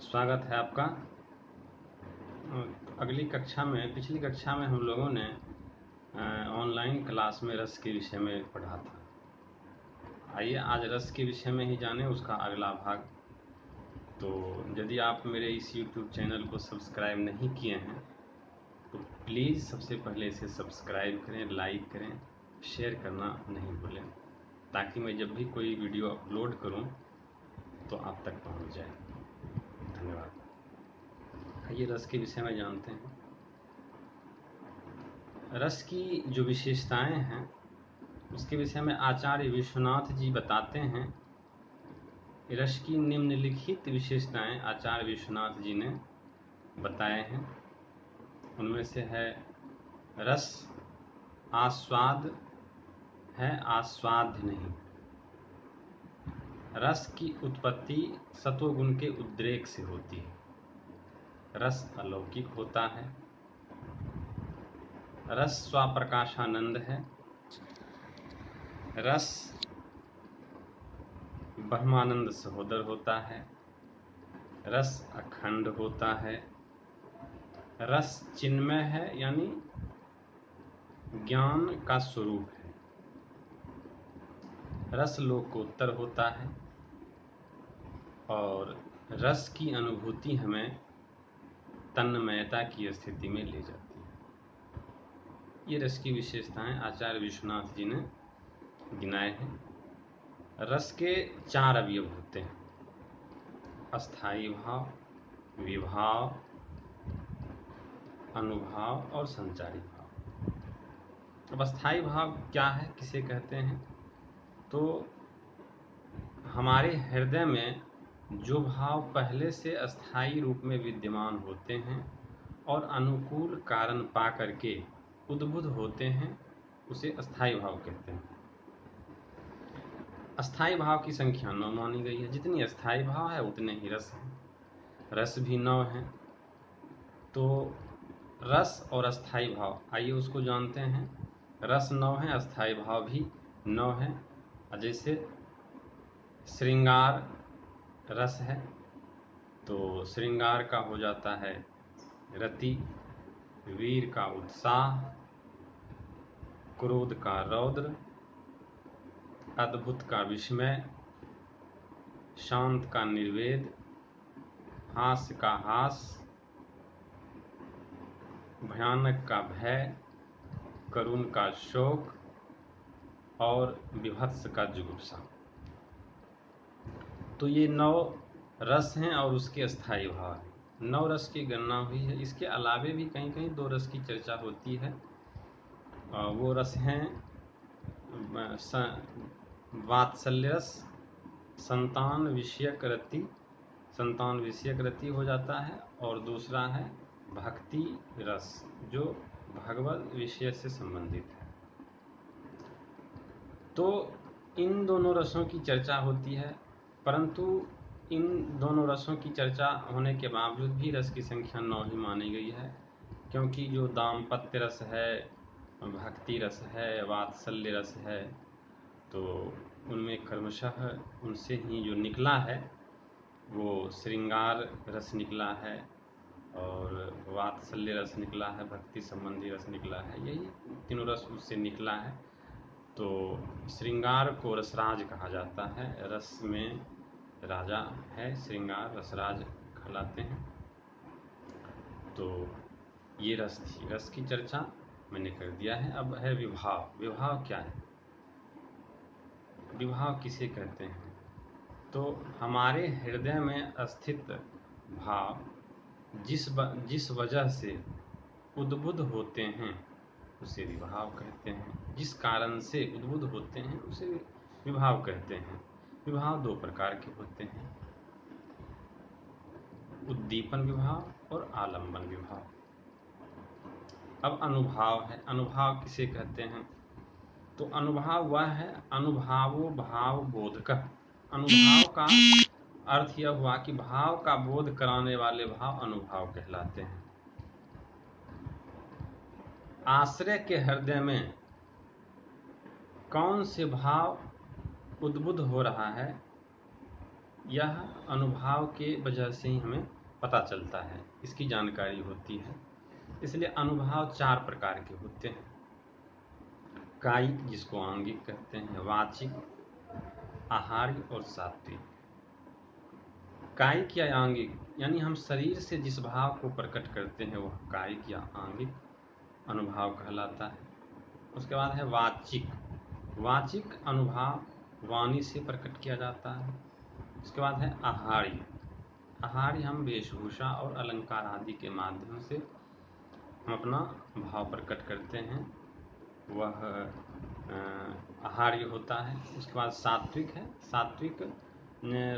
स्वागत है आपका। पिछली कक्षा में हम लोगों ने ऑनलाइन क्लास में रस के विषय में पढ़ा था। आइए आज रस के विषय में ही जानें उसका अगला भाग। तो यदि आप मेरे इस YouTube चैनल को सब्सक्राइब नहीं किए हैं तो प्लीज़ सबसे पहले इसे सब्सक्राइब करें, लाइक करें, शेयर करना नहीं भूलें, ताकि मैं जब भी कोई वीडियो अपलोड करूं तो आप तक पहुंच जाए। धन्यवाद। आइए रस के विषय में जानते हैं। रस की जो विशेषताएं हैं उसके विषय में आचार्य विश्वनाथ जी बताते हैं। रस की निम्नलिखित विशेषताएं आचार्य विश्वनाथ जी ने बताए हैं। उनमें से है रस आस्वाद है, आस्वाद्य नहीं। रस की उत्पत्ति सत्वगुण के उद्रेक से होती है। रस अलौकिक होता है। रस स्वप्रकाशानंद है। रस ब्रह्मानंद सहोदर होता है। रस अखंड होता है। रस चिन्मय है, यानी ज्ञान का स्वरूप है। रस लोकोत्तर होता है और रस की अनुभूति हमें तन्मयता की स्थिति में ले जाती है। ये रस की विशेषताएं आचार्य विश्वनाथ जी ने गिनाए हैं। रस के 4 अवयव होते हैं: अस्थाई भाव, विभाव, अनुभाव और संचारी भाव। अब अस्थाई भाव क्या है, किसे कहते हैं? तो हमारे हृदय में जो भाव पहले से अस्थाई रूप में विद्यमान होते हैं और अनुकूल कारण पा करके उद्बुद्ध होते हैं, उसे अस्थाई भाव कहते हैं। अस्थाई भाव की संख्या 9 मानी गई है। जितनी अस्थाई भाव है उतने ही रस हैं। रस भी 9 हैं। तो रस और अस्थाई भाव, आइए उसको जानते हैं। रस 9 है, अस्थाई भाव भी 9 है। जैसे श्रृंगार रस है तो श्रृंगार का हो जाता है रति, वीर का उत्साह, क्रोध का रौद्र, अद्भुत का विस्मय, शांत का निर्वेद, हास्य का हास, भयानक का भय, करुण का शोक और विभत्स का जुगुप्सा। तो ये 9 रस हैं और उसके अस्थाई भाव हैं। 9 रस की गणना हुई है। इसके अलावे भी कहीं कहीं 2 रस की चर्चा होती है। वो रस हैं वात्सल्य रस, संतान विषयक रति हो जाता है, और दूसरा है भक्ति रस, जो भगवत विषय से संबंधित है। तो इन दोनों रसों की चर्चा होती है, परंतु इन दोनों रसों की चर्चा होने के बावजूद भी रस की संख्या 9 ही मानी गई है, क्योंकि जो दाम्पत्य रस है, भक्ति रस है, वात्सल्य रस है, तो उनमें क्रमशः उनसे ही जो निकला है वो श्रृंगार रस निकला है और वात्सल्य रस निकला है, भक्ति संबंधी रस निकला है। यही तीनों रस उससे निकला है। तो श्रृंगार को रसराज कहा जाता है। रस में राजा है श्रृंगार, रसराज कहलाते हैं। तो ये रस थी। रस की चर्चा मैंने कर दिया है। अब है विभाव। विभाव क्या है? विभाव किसे कहते हैं? तो हमारे हृदय में स्थित भाव जिस वजह से उद्बुद्ध होते हैं उसे विभाव कहते हैं। जिस कारण से उद्बुद्ध होते हैं उसे विभाव कहते हैं। विभाव 2 प्रकार के होते हैं: उद्दीपन विभाव और आलंबन विभाव। अब अनुभाव है। अनुभाव किसे कहते हैं? तो अनुभाव वह है, अनुभावो भाव बोधकः। अनुभाव का अर्थ यह हुआ कि भाव का बोध कराने वाले भाव अनुभाव कहलाते हैं। आश्रय के हृदय में कौन से भाव उद्बुद्ध हो रहा है, यह अनुभव के वजह से ही हमें पता चलता है, इसकी जानकारी होती है। इसलिए अनुभव 4 प्रकार के होते हैं। कायिक, जिसको आंगिक कहते हैं, वाचिक, आहार्य और सात्विक। कायिक या आंगिक यानी हम शरीर से जिस भाव को प्रकट करते हैं वह कायिक या आंगिक अनुभव कहलाता है। उसके बाद है वाचिक। वाचिक अनुभव वाणी से प्रकट किया जाता है। उसके बाद है आहार्य। आहार्य हम वेशभूषा और अलंकार आदि के माध्यम से हम अपना भाव प्रकट करते हैं, वह आहार्य होता है। उसके बाद सात्विक है। सात्विक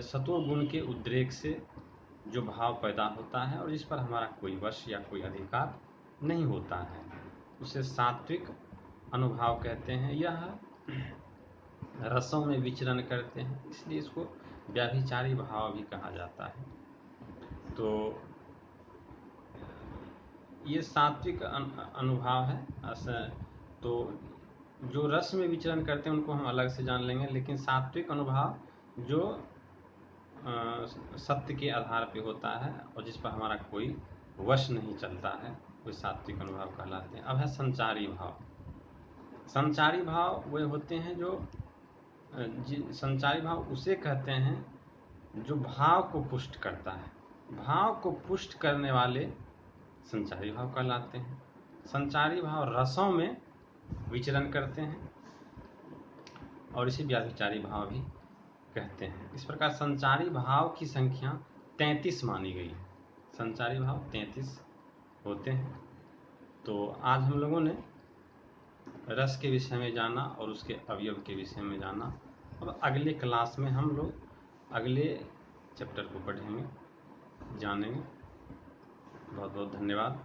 सत्व गुण के उद्रेक से जो भाव पैदा होता है और जिस पर हमारा कोई वश या कोई अधिकार नहीं होता है, उसे सात्विक अनुभव कहते हैं। यह रसों में विचरण करते हैं, इसलिए इसको व्याभिचारी भाव भी कहा जाता है। तो ये सात्विक अनुभव है। तो जो रस में विचरण करते हैं उनको हम अलग से जान लेंगे, लेकिन सात्विक अनुभव जो सत्य के आधार पे होता है और जिस पर हमारा कोई वश नहीं चलता है, वो सात्विक अनुभव कहलाते हैं। अब है संचारी भाव। संचारी भाव वे होते हैं जो संचारी भाव उसे कहते हैं जो भाव को पुष्ट करता है। भाव को पुष्ट करने वाले संचारी भाव कहलाते हैं। संचारी भाव रसों में विचरण करते हैं और इसे व्याभिचारी भाव भी कहते हैं। इस प्रकार संचारी भाव की संख्या 33 मानी गई है। संचारी भाव 33 होते हैं। तो आज हम लोगों ने रस के विषय में जाना और उसके अवयव के विषय में जाना। अब अगले क्लास में हम लोग अगले चैप्टर को पढ़ेंगे, जानेंगे। बहुत बहुत धन्यवाद।